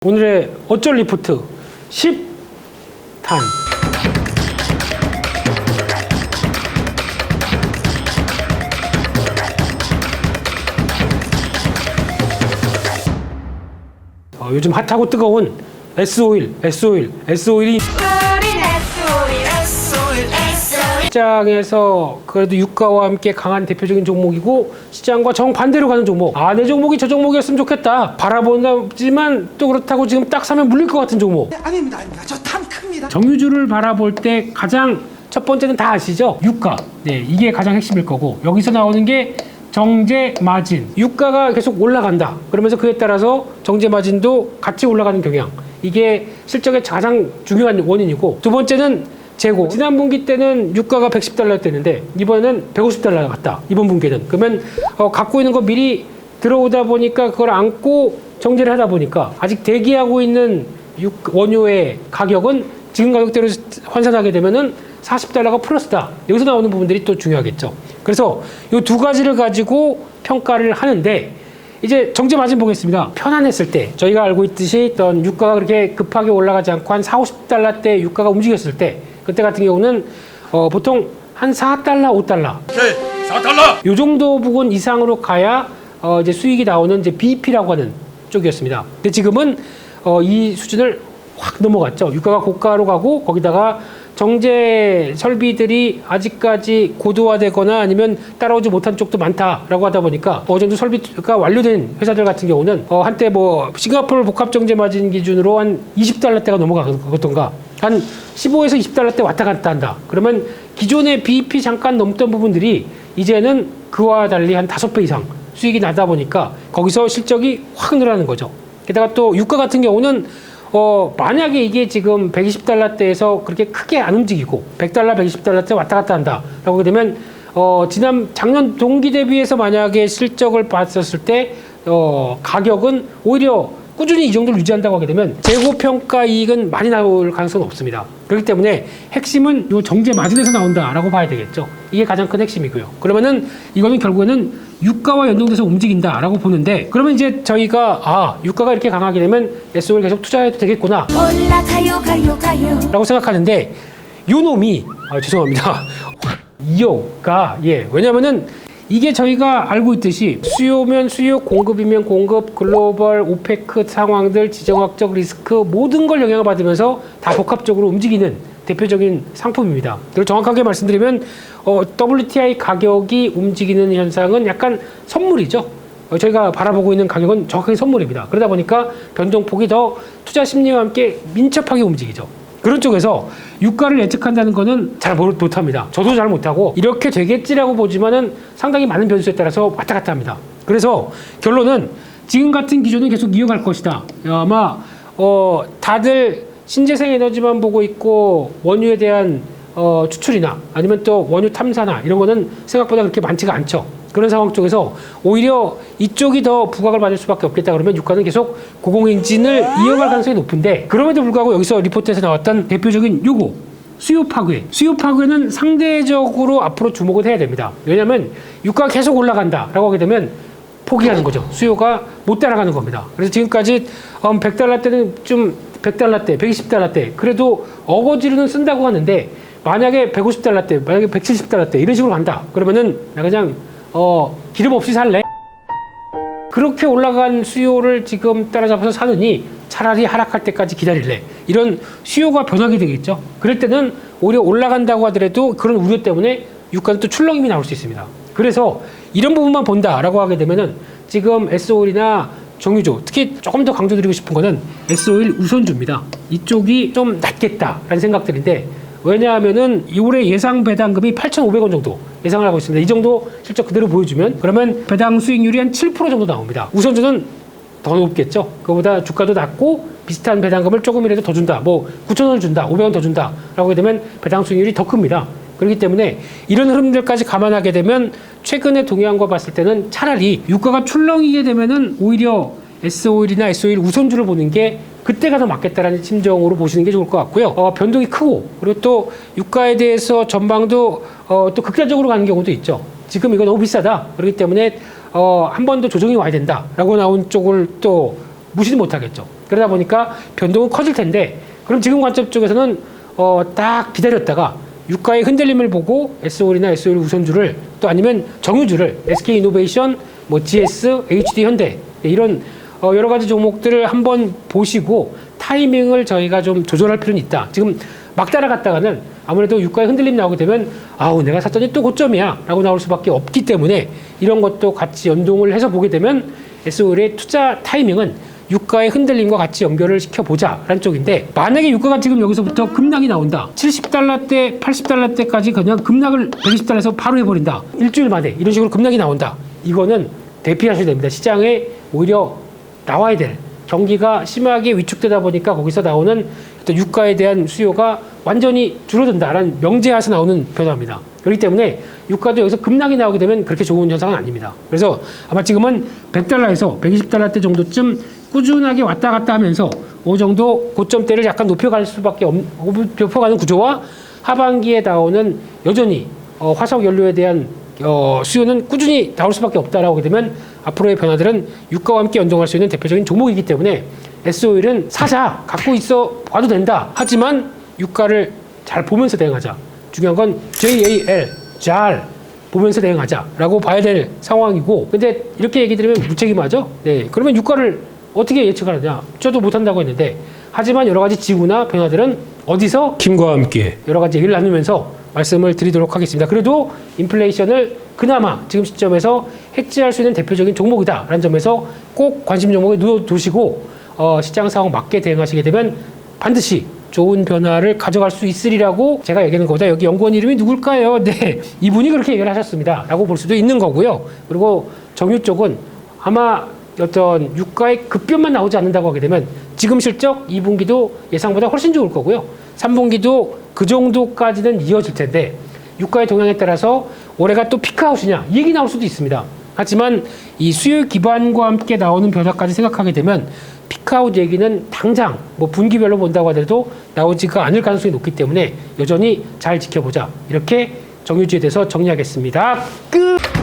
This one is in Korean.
오늘의 어쩔 리포트 10탄. 요즘 핫하고 뜨거운 S오일, S오일이 시장에서 그래도 유가와 함께 강한 대표적인 종목이고 시장과 정반대로 가는 종목. 내 종목이 저 종목이었으면 좋겠다 바라보지만 또 그렇다고 지금 딱 사면 물릴 것 같은 종목. 아닙니다. 저 탐 큽니다. 정유주를 바라볼 때 가장 첫 번째는 다 아시죠? 유가. 네, 이게 가장 핵심일 거고 여기서 나오는 게 정제 마진. 유가가 계속 올라간다. 그러면서 그에 따라서 정제 마진도 같이 올라가는 경향. 이게 실적의 가장 중요한 원인이고, 두 번째는 재고. 지난 분기 때는 유가가 110달러였대는데 이번에는 150달러 갔다. 이번 분기는. 그러면 갖고 있는 거 미리 들어오다 보니까 그걸 안고 정제를 하다 보니까 아직 대기하고 있는 원유의 가격은 지금 가격대로 환산하게 되면은 40달러가 플러스다. 여기서 나오는 부분들이 또 중요하겠죠. 그래서 이 두 가지를 가지고 평가를 하는데, 이제 정제 마진 보겠습니다. 편안했을 때, 저희가 알고 있듯이 어떤 유가가 그렇게 급하게 올라가지 않고 한 40~50달러대 유가가 움직였을 때, 그때 같은 경우는 보통 한 4달러, 5달러. 오케이, 4달러. 요 정도 부분 이상으로 가야 이제 수익이 나오는 이제 BEP라고 하는 쪽이었습니다. 근데 지금은 이 수준을 확 넘어갔죠. 유가가 고가로 가고 거기다가 정제 설비들이 아직까지 고도화되거나 아니면 따라오지 못한 쪽도 많다라고 하다 보니까 어느 정도 설비가 완료된 회사들 같은 경우는 한때 뭐 싱가포르 복합 정제 마진 기준으로 한 20달러대가 넘어가던가 한 15에서 20달러대 왔다 갔다 한다. 그러면 기존의 BEP 잠깐 넘던 부분들이 이제는 그와 달리 한 5배 이상 수익이 나다 보니까 거기서 실적이 확 늘어나는 거죠. 게다가 또 유가 같은 경우는 만약에 이게 지금 120달러대에서 그렇게 크게 안 움직이고 100달러, 120달러대 왔다 갔다 한다라고 하게 되면 작년 동기 대비해서 만약에 실적을 봤었을 때 가격은 오히려 꾸준히 이 정도를 유지한다고 하게 되면 재고 평가 이익은 많이 나올 가능성은 없습니다. 그렇기 때문에 핵심은 이 정제 마진에서 나온다라고 봐야 되겠죠. 이게 가장 큰 핵심이고요. 그러면은 이거는 결국에는 유가와 연동돼서 움직인다라고 보는데, 그러면 이제 저희가 유가가 이렇게 강하게 되면 S오일 계속 투자해도 되겠구나 라고 생각하는데, 요 놈이 죄송합니다. 이유가 왜냐면은 이게 저희가 알고 있듯이 수요면 수요, 공급이면 공급, 글로벌 오페크 상황들, 지정학적 리스크 모든 걸 영향을 받으면서 다 복합적으로 움직이는 대표적인 상품입니다. 그리고 정확하게 말씀드리면 WTI 가격이 움직이는 현상은 약간 선물이죠. 저희가 바라보고 있는 가격은 정확하게 선물입니다. 그러다 보니까 변동폭이 더 투자 심리와 함께 민첩하게 움직이죠. 그런 쪽에서 유가를 예측한다는 거는 잘 못합니다. 저도 잘 못하고 이렇게 되겠지라고 보지만은 상당히 많은 변수에 따라서 왔다 갔다 합니다. 그래서 결론은 지금 같은 기조는 계속 이어갈 것이다. 아마 다들 신재생 에너지만 보고 있고 원유에 대한 추출이나 아니면 또 원유 탐사나 이런 거는 생각보다 그렇게 많지가 않죠. 그런 상황 쪽에서 오히려 이쪽이 더 부각을 받을 수밖에 없겠다 그러면 유가는 계속 고공행진을 이어갈 가능성이 높은데, 그럼에도 불구하고 여기서 리포트에서 나왔던 대표적인 요거 수요 파괴. 수요 파괴는 상대적으로 앞으로 주목을 해야 됩니다. 왜냐하면 유가가 계속 올라간다라고 하게 되면 포기하는 거죠. 수요가 못 따라가는 겁니다. 그래서 지금까지 100달러 때는 좀 100달러대, 120달러대 그래도 어거지로는 쓴다고 하는데, 만약에 150달러대, 만약에 170달러대 이런 식으로 간다 그러면은 나 그냥 기름 없이 살래? 그렇게 올라간 수요를 지금 따라잡아서 사느니 차라리 하락할 때까지 기다릴래? 이런 수요가 변하게 되겠죠. 그럴 때는 오히려 올라간다고 하더라도 그런 우려 때문에 유가는 또 출렁임이 나올 수 있습니다. 그래서 이런 부분만 본다라고 하게 되면은 지금 S오일이나 정유조, 특히 조금 더 강조드리고 싶은 거는 S오일 우선주입니다. 이쪽이 좀 낫겠다라는 생각들인데, 왜냐하면은 올해 예상 배당금이 8,500원 정도 예상을 하고 있습니다. 이 정도 실적 그대로 보여주면 그러면 배당 수익률이 한 7% 정도 나옵니다. 우선주는 더 높겠죠. 그거보다 주가도 낮고 비슷한 배당금을 조금이라도 더 준다. 뭐 9,000원을 준다, 500원 더 준다 라고 하게 되면 배당 수익률이 더 큽니다. 그렇기 때문에 이런 흐름들까지 감안하게 되면 최근에 동의한 거 봤을 때는 차라리 유가가 출렁이게 되면은 오히려 S오일이나 S오일 우선주를 보는 게 그때가 더 맞겠다라는 심정으로 보시는 게 좋을 것 같고요. 변동이 크고 그리고 또 유가에 대해서 전망도 또 극단적으로 가는 경우도 있죠. 지금 이거 너무 비싸다. 그렇기 때문에 한 번 더 조정이 와야 된다라고 나온 쪽을 또 무시는 못하겠죠. 그러다 보니까 변동은 커질 텐데 그럼 지금 관점 쪽에서는 딱 기다렸다가 유가의 흔들림을 보고 SOL이나 SOL 우선주를 또 아니면 정유주를 SK이노베이션, 뭐 GS, HD 현대 이런 여러 가지 종목들을 한번 보시고 타이밍을 저희가 좀 조절할 필요는 있다. 지금 막 따라갔다가는 아무래도 유가의 흔들림 나오게 되면 아우 내가 샀더니 또 고점이야 라고 나올 수밖에 없기 때문에 이런 것도 같이 연동을 해서 보게 되면 SOL의 투자 타이밍은 유가의 흔들림과 같이 연결을 시켜보자라는 쪽인데 만약에 유가가 지금 여기서부터 급락이 나온다. 70달러대, 80달러대까지 그냥 급락을 120달러에서 바로 해버린다. 일주일 만에 이런 식으로 급락이 나온다. 이거는 대피하셔야 됩니다. 시장에 오히려 나와야 될 경기가 심하게 위축되다 보니까 거기서 나오는 어떤 유가에 대한 수요가 완전히 줄어든다라는 명제하에서 나오는 변화입니다. 그렇기 때문에 유가도 여기서 급락이 나오게 되면 그렇게 좋은 현상은 아닙니다. 그래서 아마 지금은 100달러에서 120달러대 정도쯤 꾸준하게 왔다 갔다 하면서 그 정도 고점대를 약간 높여갈 수밖에 높여가는 구조와 하반기에 나오는 여전히 화석 연료에 대한 수요는 꾸준히 나올 수밖에 없다라고 하게 되면 앞으로의 변화들은 유가와 함께 연동할 수 있는 대표적인 종목이기 때문에 SOL은 사자 갖고 있어 봐도 된다. 하지만 유가를 잘 보면서 대응하자. 중요한 건 JAL 잘 보면서 대응하자라고 봐야 될 상황이고 근데 이렇게 얘기 드리면 무책임하죠. 네, 그러면 유가를 어떻게 예측하느냐? 저도 못한다고 했는데 하지만 여러 가지 지구나 변화들은 어디서 김과 함께 여러 가지 얘기를 나누면서 말씀을 드리도록 하겠습니다. 그래도 인플레이션을 그나마 지금 시점에서 해지할 수 있는 대표적인 종목이다라는 점에서 꼭 관심 종목에 넣어두시고 시장 상황 맞게 대응하시게 되면 반드시 좋은 변화를 가져갈 수 있으리라고 제가 얘기하는 것보다 여기 연구원 이름이 누굴까요? 네, 이분이 그렇게 얘기를 하셨습니다. 라고 볼 수도 있는 거고요. 그리고 정유 쪽은 아마 어떤 유가의 급변만 나오지 않는다고 하게 되면 지금 실적 2분기도 예상보다 훨씬 좋을 거고요. 3분기도 그 정도까지는 이어질 텐데 유가의 동향에 따라서 올해가 또 피크아웃이냐 이 얘기 나올 수도 있습니다. 하지만 이 수요 기반과 함께 나오는 변화까지 생각하게 되면 피크아웃 얘기는 당장 뭐 분기별로 본다고 하더라도 나오지가 않을 가능성이 높기 때문에 여전히 잘 지켜보자. 이렇게 정유주에 대해서 정리하겠습니다. 끝!